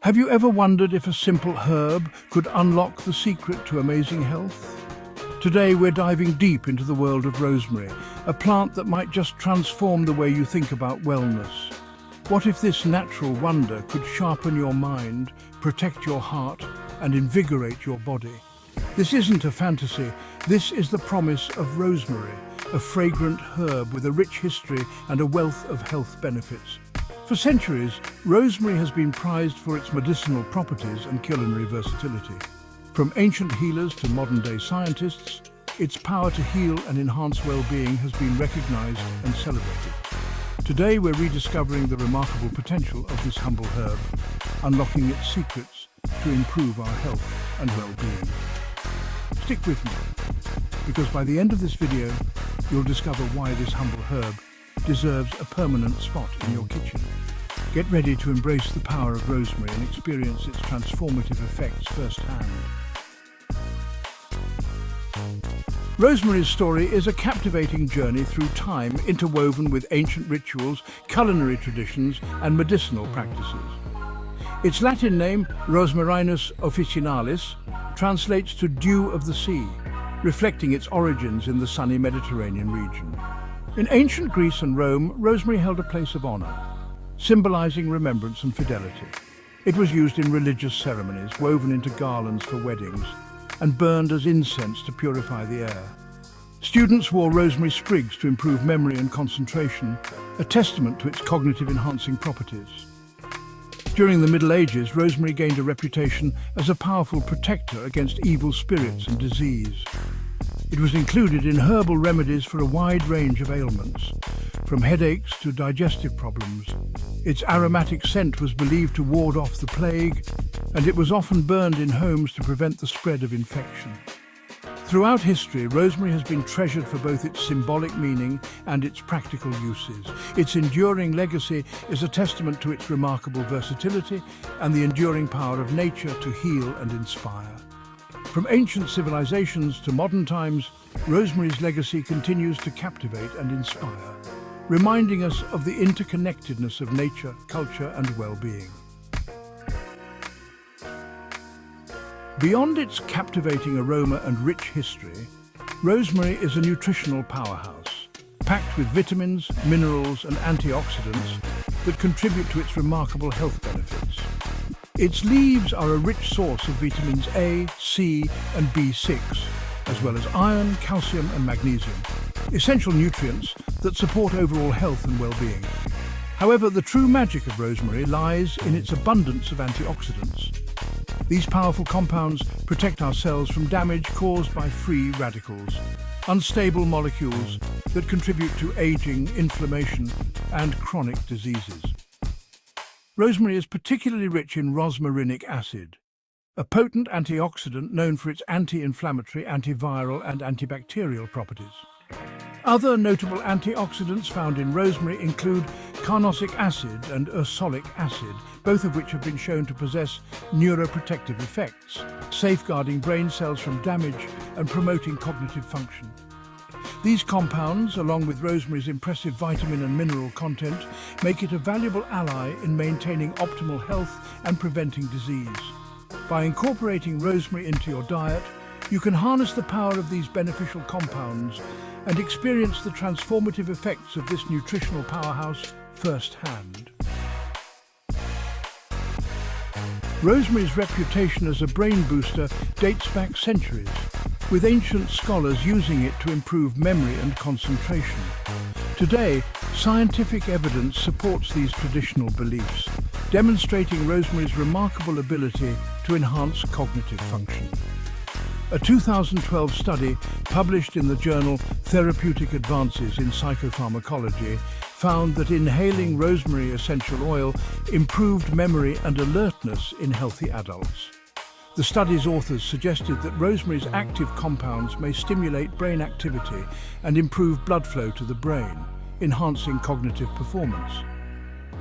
Have you ever wondered if a simple herb could unlock the secret to amazing health? Today we're diving deep into the world of rosemary, a plant that might just transform the way you think about wellness. What if this natural wonder could sharpen your mind, protect your heart, and invigorate your body? This isn't a fantasy, this is the promise of rosemary, a fragrant herb with a rich history and a wealth of health benefits. For centuries, rosemary has been prized for its medicinal properties and culinary versatility. From ancient healers to modern-day scientists, its power to heal and enhance well-being has been recognized and celebrated. Today we're rediscovering the remarkable potential of this humble herb, unlocking its secrets to improve our health and well-being. Stick with me, because by the end of this video, you'll discover why this humble herb deserves a permanent spot in your kitchen. Get ready to embrace the power of rosemary and experience its transformative effects firsthand. Rosemary's story is a captivating journey through time interwoven with ancient rituals, culinary traditions, and medicinal practices. Its Latin name, Rosmarinus officinalis, translates to dew of the sea, reflecting its origins in the sunny Mediterranean region. In ancient Greece and Rome, rosemary held a place of honor, symbolizing remembrance and fidelity. It was used in religious ceremonies, woven into garlands for weddings, and burned as incense to purify the air. Students wore rosemary sprigs to improve memory and concentration, a testament to its cognitive enhancing properties. During the Middle Ages, rosemary gained a reputation as a powerful protector against evil spirits and disease. It was included in herbal remedies for a wide range of ailments, from headaches to digestive problems. Its aromatic scent was believed to ward off the plague, and it was often burned in homes to prevent the spread of infection. Throughout history, rosemary has been treasured for both its symbolic meaning and its practical uses. Its enduring legacy is a testament to its remarkable versatility and the enduring power of nature to heal and inspire. From ancient civilizations to modern times, rosemary's legacy continues to captivate and inspire, reminding us of the interconnectedness of nature, culture, and well-being. Beyond its captivating aroma and rich history, rosemary is a nutritional powerhouse, packed with vitamins, minerals, and antioxidants that contribute to its remarkable health benefits. Its leaves are a rich source of vitamins A, C, and B6, as well as iron, calcium, and magnesium, essential nutrients that support overall health and well-being. However, the true magic of rosemary lies in its abundance of antioxidants. These powerful compounds protect our cells from damage caused by free radicals, unstable molecules that contribute to aging, inflammation, and chronic diseases. Rosemary is particularly rich in rosmarinic acid, a potent antioxidant known for its anti-inflammatory, antiviral, and antibacterial properties. Other notable antioxidants found in rosemary include carnosic acid and ursolic acid, both of which have been shown to possess neuroprotective effects, safeguarding brain cells from damage and promoting cognitive function. These compounds, along with rosemary's impressive vitamin and mineral content, make it a valuable ally in maintaining optimal health and preventing disease. By incorporating rosemary into your diet, you can harness the power of these beneficial compounds and experience the transformative effects of this nutritional powerhouse firsthand. Rosemary's reputation as a brain booster dates back centuries, with ancient scholars using it to improve memory and concentration. Today, scientific evidence supports these traditional beliefs, demonstrating rosemary's remarkable ability to enhance cognitive function. A 2012 study published in the journal Therapeutic Advances in Psychopharmacology found that inhaling rosemary essential oil improved memory and alertness in healthy adults. The study's authors suggested that rosemary's active compounds may stimulate brain activity and improve blood flow to the brain, enhancing cognitive performance.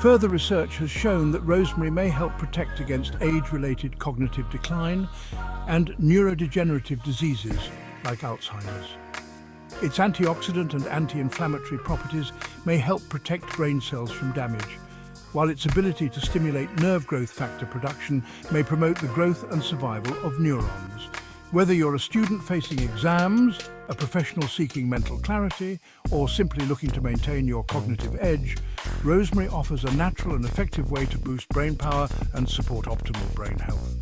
Further research has shown that rosemary may help protect against age-related cognitive decline and neurodegenerative diseases like Alzheimer's. Its antioxidant and anti-inflammatory properties may help protect brain cells from damage, while its ability to stimulate nerve growth factor production may promote the growth and survival of neurons. Whether you're a student facing exams, a professional seeking mental clarity, or simply looking to maintain your cognitive edge, rosemary offers a natural and effective way to boost brain power and support optimal brain health.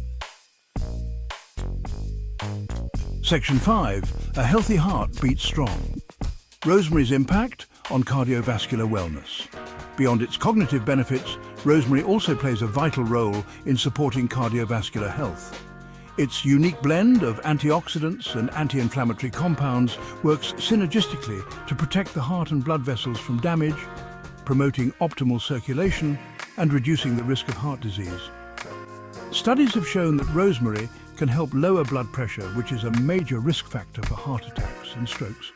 Section 5. A healthy heart beats strong. Rosemary's impact on cardiovascular wellness. Beyond its cognitive benefits, rosemary also plays a vital role in supporting cardiovascular health. Its unique blend of antioxidants and anti-inflammatory compounds works synergistically to protect the heart and blood vessels from damage, promoting optimal circulation and reducing the risk of heart disease. Studies have shown that rosemary can help lower blood pressure, which is a major risk factor for heart attacks and strokes.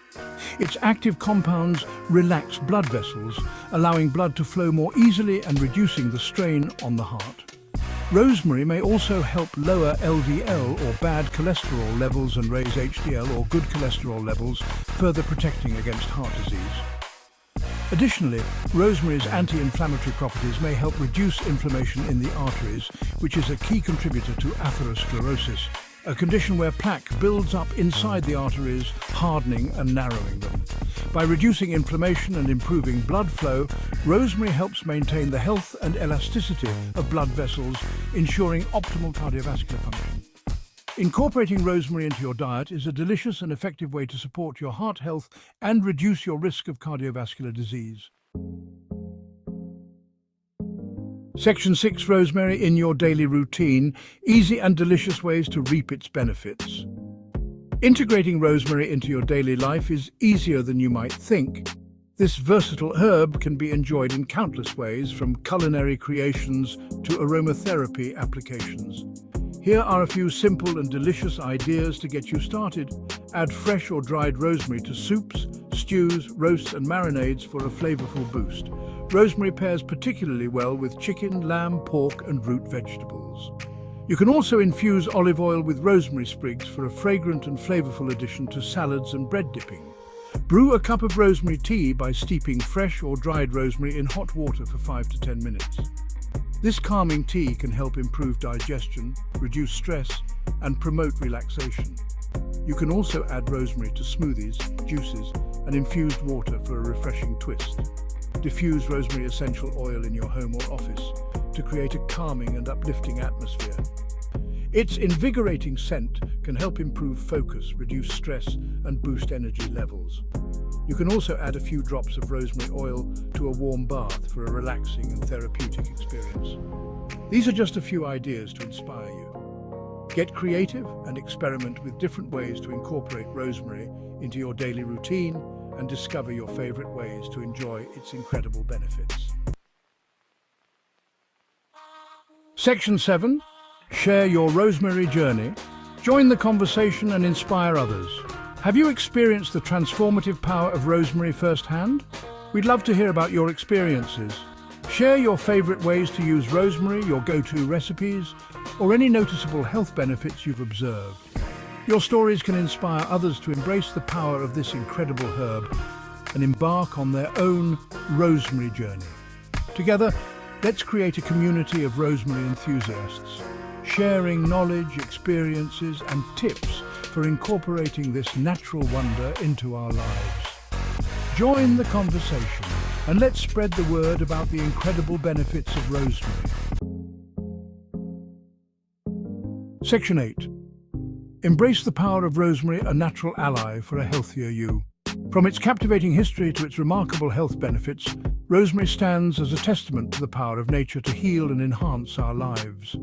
Its active compounds relax blood vessels, allowing blood to flow more easily and reducing the strain on the heart. Rosemary may also help lower LDL or bad cholesterol levels and raise HDL or good cholesterol levels, further protecting against heart disease. Additionally, rosemary's anti-inflammatory properties may help reduce inflammation in the arteries, which is a key contributor to atherosclerosis, a condition where plaque builds up inside the arteries, hardening and narrowing them. By reducing inflammation and improving blood flow, rosemary helps maintain the health and elasticity of blood vessels, ensuring optimal cardiovascular function. Incorporating rosemary into your diet is a delicious and effective way to support your heart health and reduce your risk of cardiovascular disease. Section 6. Rosemary in your daily routine. Easy and delicious ways to reap its benefits. Integrating rosemary into your daily life is easier than you might think. This versatile herb can be enjoyed in countless ways, from culinary creations to aromatherapy applications. Here are a few simple and delicious ideas to get you started. Add fresh or dried rosemary to soups, stews, roasts and marinades for a flavorful boost. Rosemary pairs particularly well with chicken, lamb, pork and root vegetables. You can also infuse olive oil with rosemary sprigs for a fragrant and flavorful addition to salads and bread dipping. Brew a cup of rosemary tea by steeping fresh or dried rosemary in hot water for 5 to 10 minutes. This calming tea can help improve digestion, reduce stress, and promote relaxation. You can also add rosemary to smoothies, juices, and infused water for a refreshing twist. Diffuse rosemary essential oil in your home or office to create a calming and uplifting atmosphere. Its invigorating scent can help improve focus, reduce stress, and boost energy levels. You can also add a few drops of rosemary oil to a warm bath for a relaxing and therapeutic experience. These are just a few ideas to inspire you. Get creative and experiment with different ways to incorporate rosemary into your daily routine and discover your favorite ways to enjoy its incredible benefits. Section 7. Share your rosemary journey. Join the conversation and inspire others. Have you experienced the transformative power of rosemary firsthand? We'd love to hear about your experiences. Share your favorite ways to use rosemary, your go-to recipes, or any noticeable health benefits you've observed. Your stories can inspire others to embrace the power of this incredible herb and embark on their own rosemary journey. Together, let's create a community of rosemary enthusiasts, sharing knowledge, experiences, and tips for incorporating this natural wonder into our lives. Join the conversation and let's spread the word about the incredible benefits of rosemary. Section 8. Embrace the power of rosemary, a natural ally for a healthier you. From its captivating history to its remarkable health benefits, rosemary stands as a testament to the power of nature to heal and enhance our lives.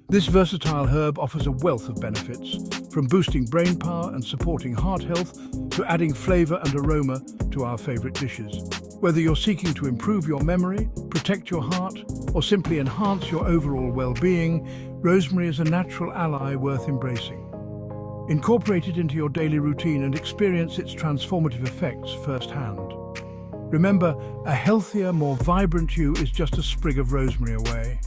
This versatile herb offers a wealth of benefits, from boosting brain power and supporting heart health to adding flavor and aroma to our favorite dishes. Whether you're seeking to improve your memory, protect your heart, or simply enhance your overall well-being, rosemary is a natural ally worth embracing. Incorporate it into your daily routine and experience its transformative effects firsthand. Remember, a healthier, more vibrant you is just a sprig of rosemary away.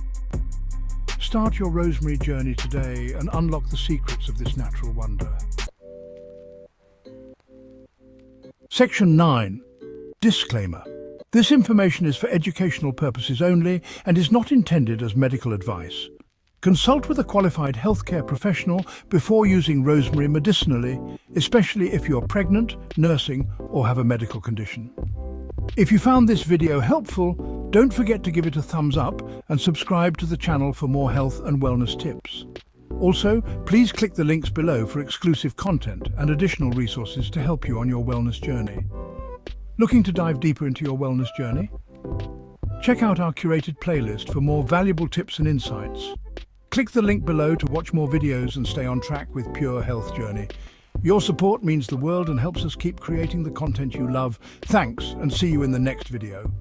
Start your rosemary journey today and unlock the secrets of this natural wonder. Section 9. Disclaimer. This information is for educational purposes only and is not intended as medical advice. Consult with a qualified healthcare professional before using rosemary medicinally, especially if you're pregnant, nursing, or have a medical condition. If you found this video helpful, don't forget to give it a thumbs up and subscribe to the channel for more health and wellness tips. Also, please click the links below for exclusive content and additional resources to help you on your wellness journey. Looking to dive deeper into your wellness journey? Check out our curated playlist for more valuable tips and insights. Click the link below to watch more videos and stay on track with Pure Health Journey. Your support means the world and helps us keep creating the content you love. Thanks, and see you in the next video.